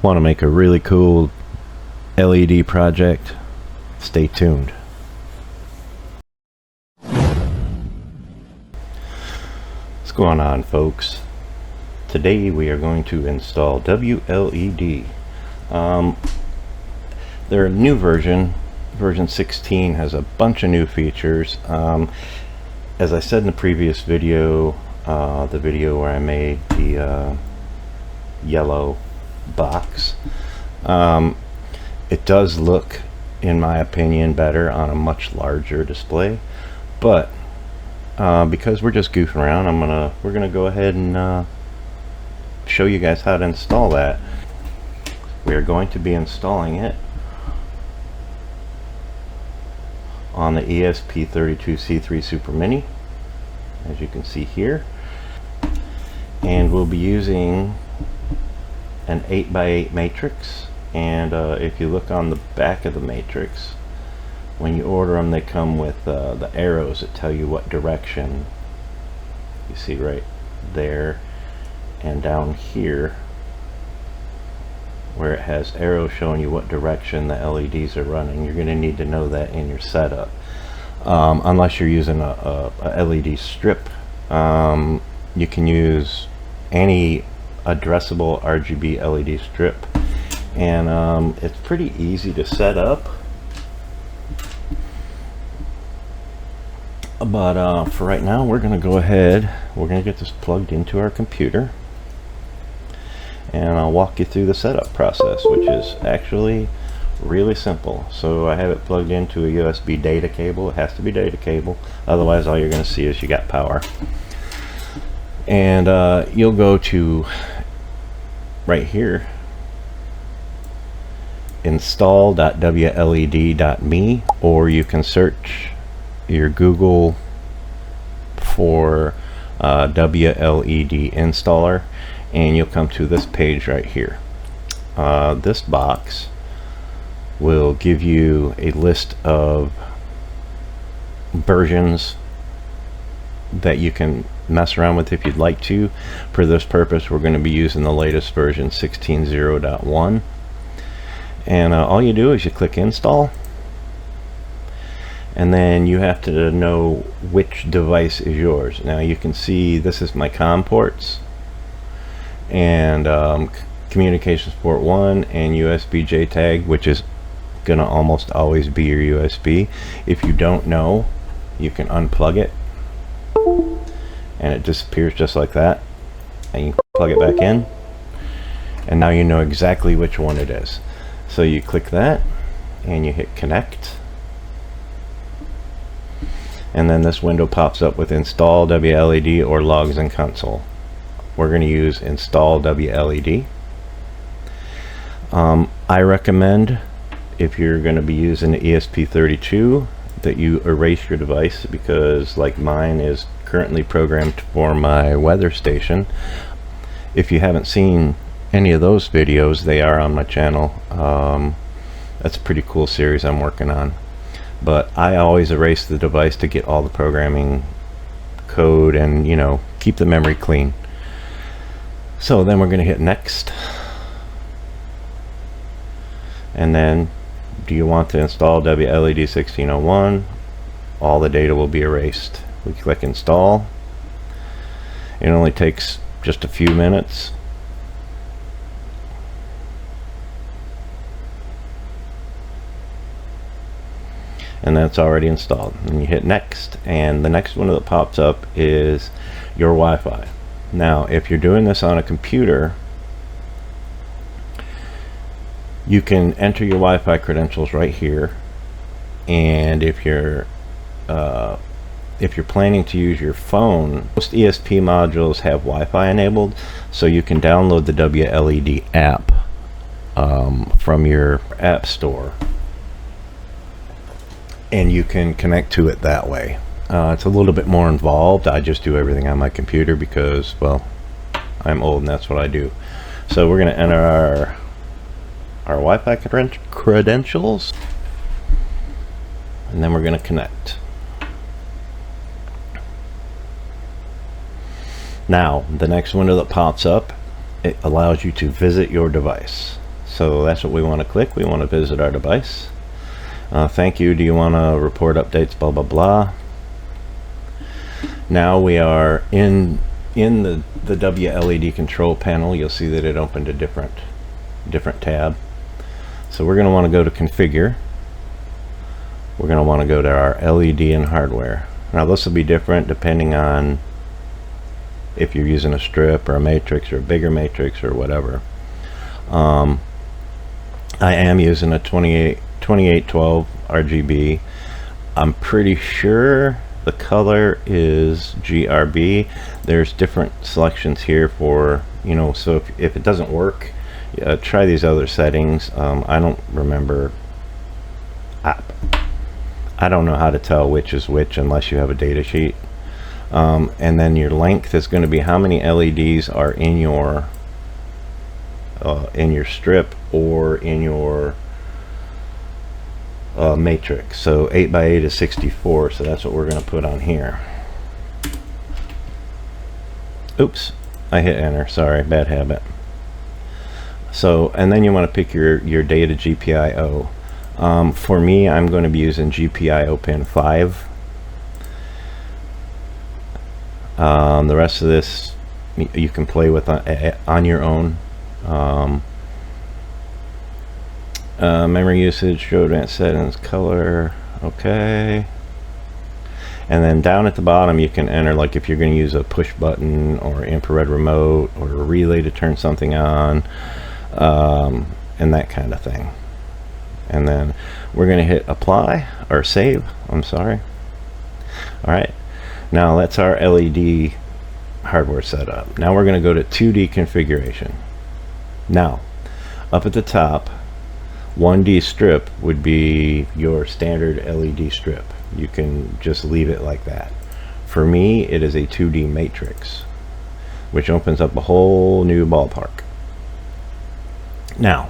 want to make a really cool LED project, stay tuned. What's going on, folks? Today we are going to install WLED. Their new version 16, has a bunch of new features. As I said in the previous video, the video where I made the yellow box, it does look, in my opinion, better on a much larger display, but because we're just goofing around, we're gonna go ahead and show you guys how to install that. We are going to be installing it on the ESP32 C3 Super Mini, as you can see here, and we'll be using an 8x8 matrix. And if you look on the back of the matrix, when you order them, they come with the arrows that tell you what direction. You see right there and down here where it has arrows showing you what direction the LEDs are running. You're going to need to know that in your setup, unless you're using a LED strip. You can use any addressable RGB LED strip, and it's pretty easy to set up. But for right now, we're going to go ahead, we're going to get this plugged into our computer, and I'll walk you through the setup process, which is actually really simple. So I have it plugged into a USB data cable. It has to be data cable, otherwise all you're going to see is you got power. And you'll go to right here, install.wled.me, or you can search your Google for WLED installer, and you'll come to this page right here. This box will give you a list of versions that you can mess around with if you'd like to. For this purpose, we're going to be using the latest version 16.0.1, and all you do is you click install, and then you have to know which device is yours. Now you can see this is my COM ports, and communications port 1 and USB JTAG, which is gonna almost always be your USB. If you don't know, you can unplug it and it disappears just like that, and you plug it back in, and now you know exactly which one it is. So you click that and you hit connect, and then this window pops up with install WLED or logs in console. We're going to use install WLED. I recommend, if you're going to be using the ESP32, that you erase your device, because like mine is currently programmed for my weather station. If you haven't seen any of those videos, they are on my channel. That's a pretty cool series I'm working on, but I always erase the device to get all the programming code and, you know, keep the memory clean. So then we're going to hit next, and then do you want to install WLED 16.01? All the data will be erased. We click install. It only takes just a few minutes. And that's already installed. And you hit next, and the next one that pops up is your Wi-Fi. Now if you're doing this on a computer, you can enter your Wi-Fi credentials right here, and if you're planning to use your phone, most ESP modules have Wi-Fi enabled, so you can download the WLED app from your app store, and you can connect to it that way. It's a little bit more involved. I just do everything on my computer because, well, I'm old and that's what I do. So we're going to enter our Wi-Fi credentials, and then we're going to connect. Now the next window that pops up, it allows you to visit your device. So that's what we want to click. We want to visit our device. Thank you. Do you want to report updates? Blah blah blah. Now we are in the WLED control panel. You'll see that it opened a different tab. So we're going to want to go to configure. We're going to want to go to our LED and hardware. Now this will be different depending on if you're using a strip or a matrix or a bigger matrix or whatever. I am using a 2812 RGB. I'm pretty sure the color is GRB. There's different selections here for, you know, so if it doesn't work, try these other settings. I don't remember. I don't know how to tell which is which unless you have a data sheet. And then your length is going to be how many LEDs are in your strip or in your matrix. So 8x8 is 64, so that's what we're going to put on here. Oops, I hit enter. Sorry, bad habit. So, and then you want to pick your data GPIO. For me, I'm going to be using GPIO pin 5. The rest of this you can play with on your own. Memory usage, show advanced settings, color, okay. And then down at the bottom you can enter, like if you're going to use a push button or infrared remote or a relay to turn something on, and that kind of thing. And then we're going to hit apply or save, I'm sorry. Alright, now that's our LED hardware setup. Now we're going to go to 2D configuration. Now up at the top, 1D strip would be your standard LED strip. You can just leave it like that. For me, it is a 2D matrix, which opens up a whole new ballpark. Now,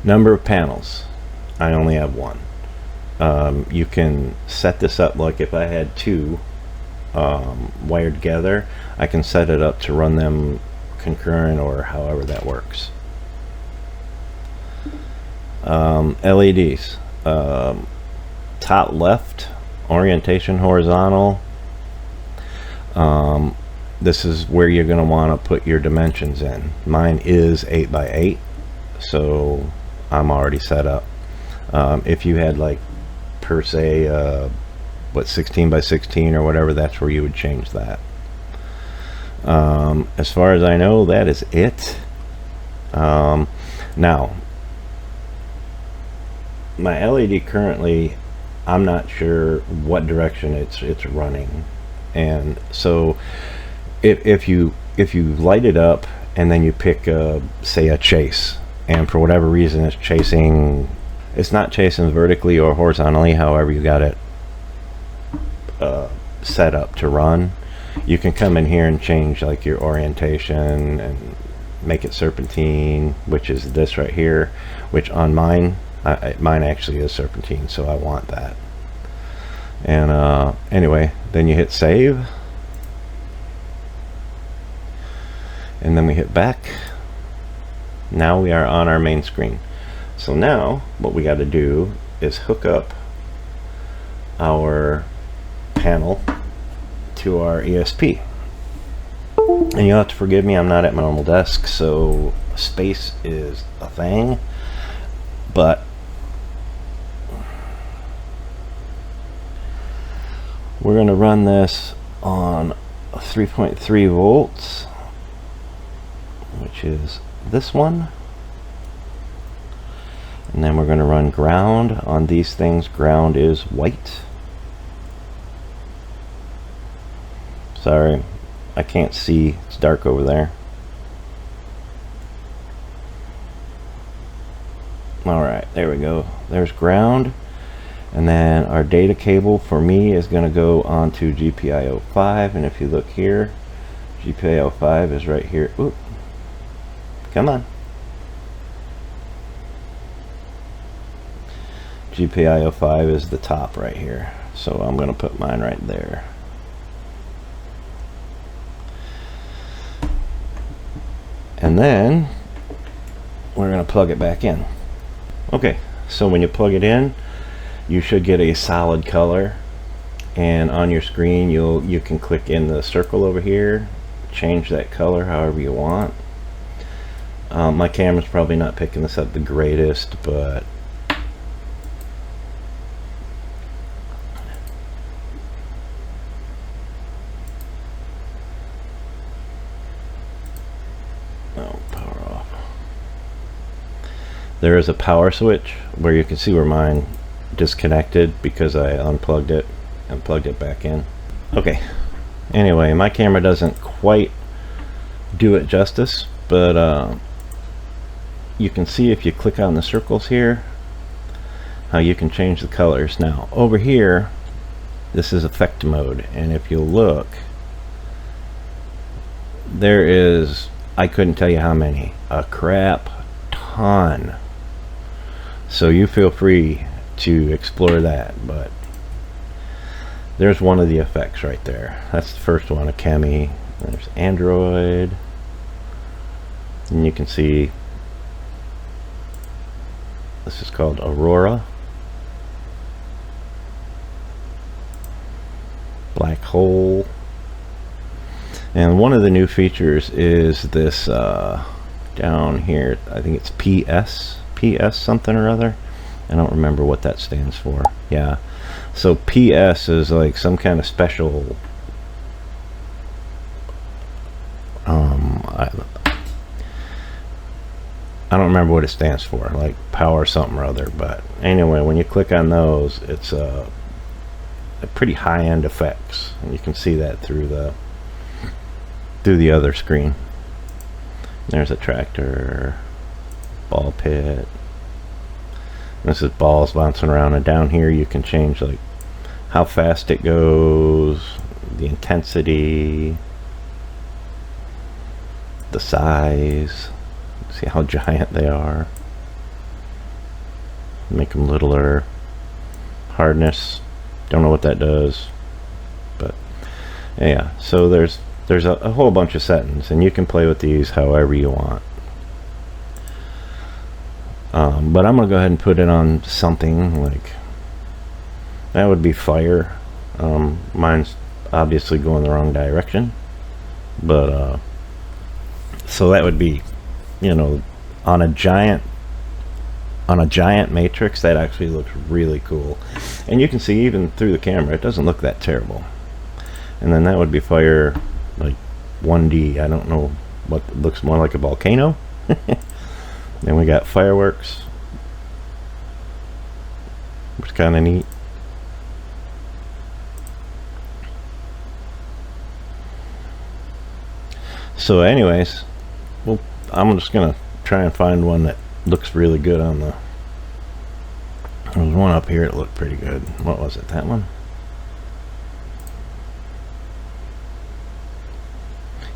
number of panels. I only have one. You can set this up like if I had two wired together, I can set it up to run them concurrent or however that works. LEDs, top left, orientation horizontal. This is where you're going to want to put your dimensions in. Mine is 8x8, so I'm already set up. If you had like per se what 16x16 or whatever, that's where you would change that. As far as I know, that is it. Now my LED currently, I'm not sure what direction it's running, and so if you light it up and then you pick say a chase, and for whatever reason it's not chasing vertically or horizontally, however you got it set up to run, you can come in here and change like your orientation and make it serpentine, which is this right here, which on mine actually is serpentine, so I want that. And anyway, then you hit save, and then we hit back. Now we are on our main screen. So now what we got to do is hook up our panel to our ESP. And you'll have to forgive me, I'm not at my normal desk, so space is a thing, but we're going to run this on 3.3 volts, which is this one. And then we're going to run ground on these things. Ground is white. Sorry, I can't see. It's dark over there. Alright, there we go. There's ground. And then our data cable for me is going to go onto GPIO 5. And if you look here, GPIO 5 is right here. Oop. Come on. GPIO 5 is the top right here. So I'm going to put mine right there. And then we're going to plug it back in. Okay, so when you plug it in, you should get a solid color, and on your screen you can click in the circle over here, change that color however you want. My camera's probably not picking this up the greatest, but power off. There is a power switch where you can see where mine disconnected because I unplugged it and plugged it back in. Okay, anyway, my camera doesn't quite do it justice, but you can see if you click on the circles here how you can change the colors. Now over here, this is effect mode, and if you look, there is, I couldn't tell you how many, a crap ton. So you feel free to explore that, but there's one of the effects right there. That's the first one, a Chemi. There's Android, and you can see this is called Aurora, black hole. And one of the new features is this down here, I think it's PS something or other. I don't remember what that stands for. Yeah, so PS is like some kind of special I don't remember what it stands for, like power something or other. But anyway, when you click on those, it's a pretty high-end effects, and you can see that through the other screen. There's a tractor, ball pit. This is balls bouncing around, and down here you can change like how fast it goes, the intensity, the size. See how giant they are. Make them littler. Hardness, don't know what that does, but yeah. So there's a whole bunch of settings, and you can play with these however you want. But I'm gonna go ahead and put it on something like that would be fire. Mine's obviously going the wrong direction, but so that would be, you know, on a giant matrix. That actually looks really cool, and you can see even through the camera it doesn't look that terrible. And then that would be fire, like 1D. I don't know what looks more like a volcano. Then we got fireworks, which is kind of neat. So anyways, well, I'm just gonna try and find one that looks really good on the, there was one up here that looked pretty good. What was it, that one?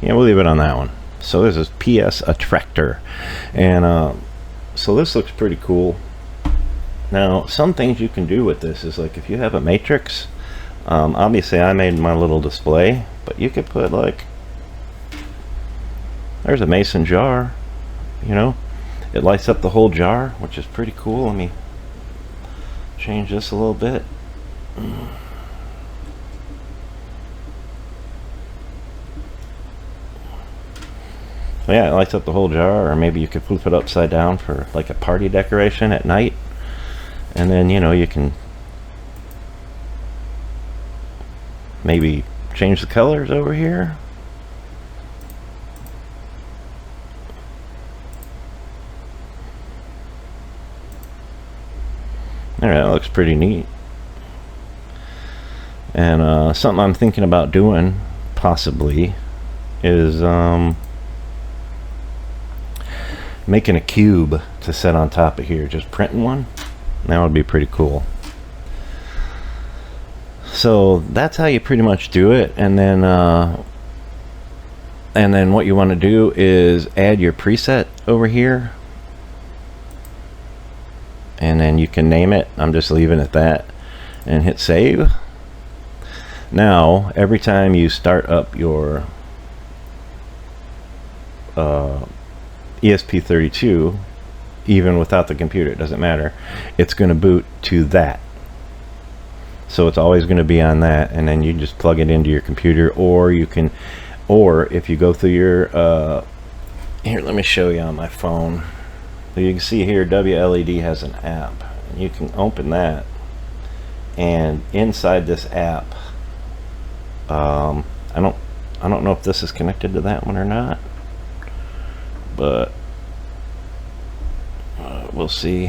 Yeah, we'll leave it on that one. So this is PS Attractor, and so this looks pretty cool. Now some things you can do with this is, like, if you have a matrix, obviously I made my little display, but you could put, like, there's a mason jar, you know, it lights up the whole jar, which is pretty cool. Let me change this a little bit. Yeah, it lights up the whole jar. Or maybe you could flip it upside down for like a party decoration at night, and then, you know, you can maybe change the colors over here. Alright, that looks pretty neat. And something I'm thinking about doing possibly is making a cube to set on top of here, just printing one. That would be pretty cool. So that's how you pretty much do it. And then what you want to do is add your preset over here, and then you can name it. I'm just leaving it that, and hit save. Now every time you start up your ESP32, even without the computer, it doesn't matter. It's going to boot to that. So it's always going to be on that, and then you just plug it into your computer, or you can, or if you go through your here, let me show you on my phone. So you can see here WLED has an app, and you can open that, and inside this app, I don't know if this is connected to that one or not, but we'll see.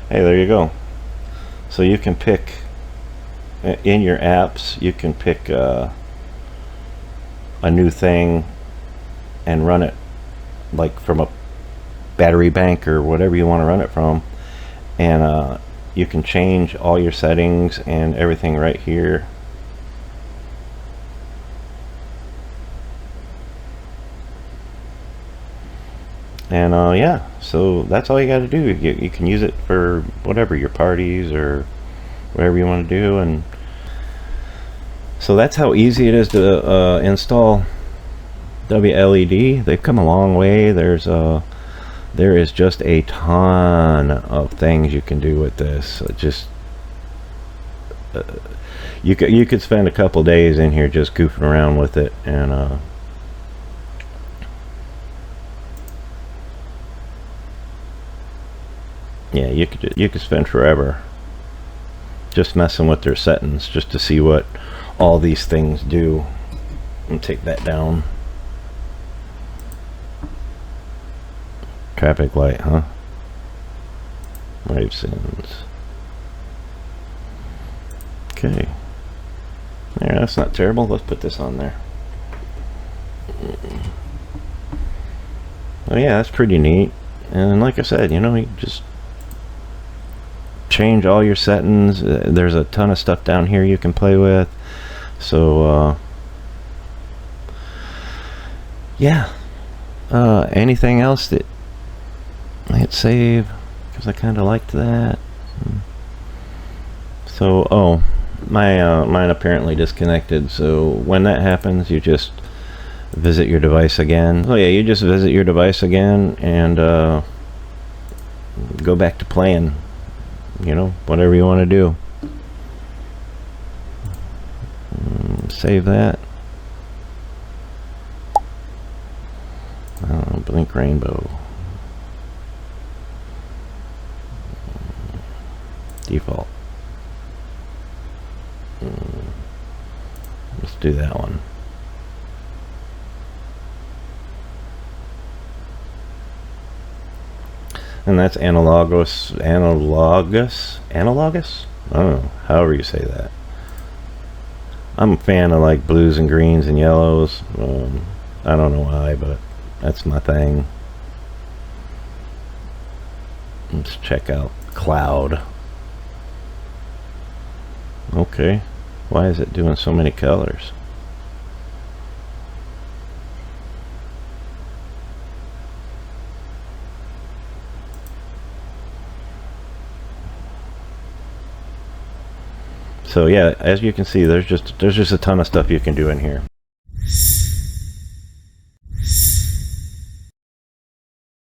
Hey, there you go. So you can pick in your apps, you can pick a new thing and run it like from a battery bank or whatever you want to run it from, and you can change all your settings and everything right here. And yeah, so that's all you got to do. You can use it for whatever, your parties or whatever you want to do. And so that's how easy it is to install WLED. They've come a long way. There is just a ton of things you can do with this. You could spend a couple days in here just goofing around with it, and yeah, you could spend forever just messing with their settings just to see what all these things do. And take that down. Traffic light, huh? Wave sends. Okay. Yeah, that's not terrible. Let's put this on there. Oh yeah, that's pretty neat. And like I said, you know, you just change all your settings. There's a ton of stuff down here you can play with. So yeah, anything else that I hit save because I kind of liked that. So mine apparently disconnected, so when that happens you just visit your device again. Oh yeah, you just visit your device again and go back to playing, you know, whatever you want to do. Save that. Blink rainbow. Default. Let's do that one. And that's analogous. I don't know, however you say that. I'm a fan of like blues and greens and yellows. I don't know why, but that's my thing. Let's check out cloud. Okay, why is it doing so many colors? So yeah, as you can see, there's just a ton of stuff you can do in here.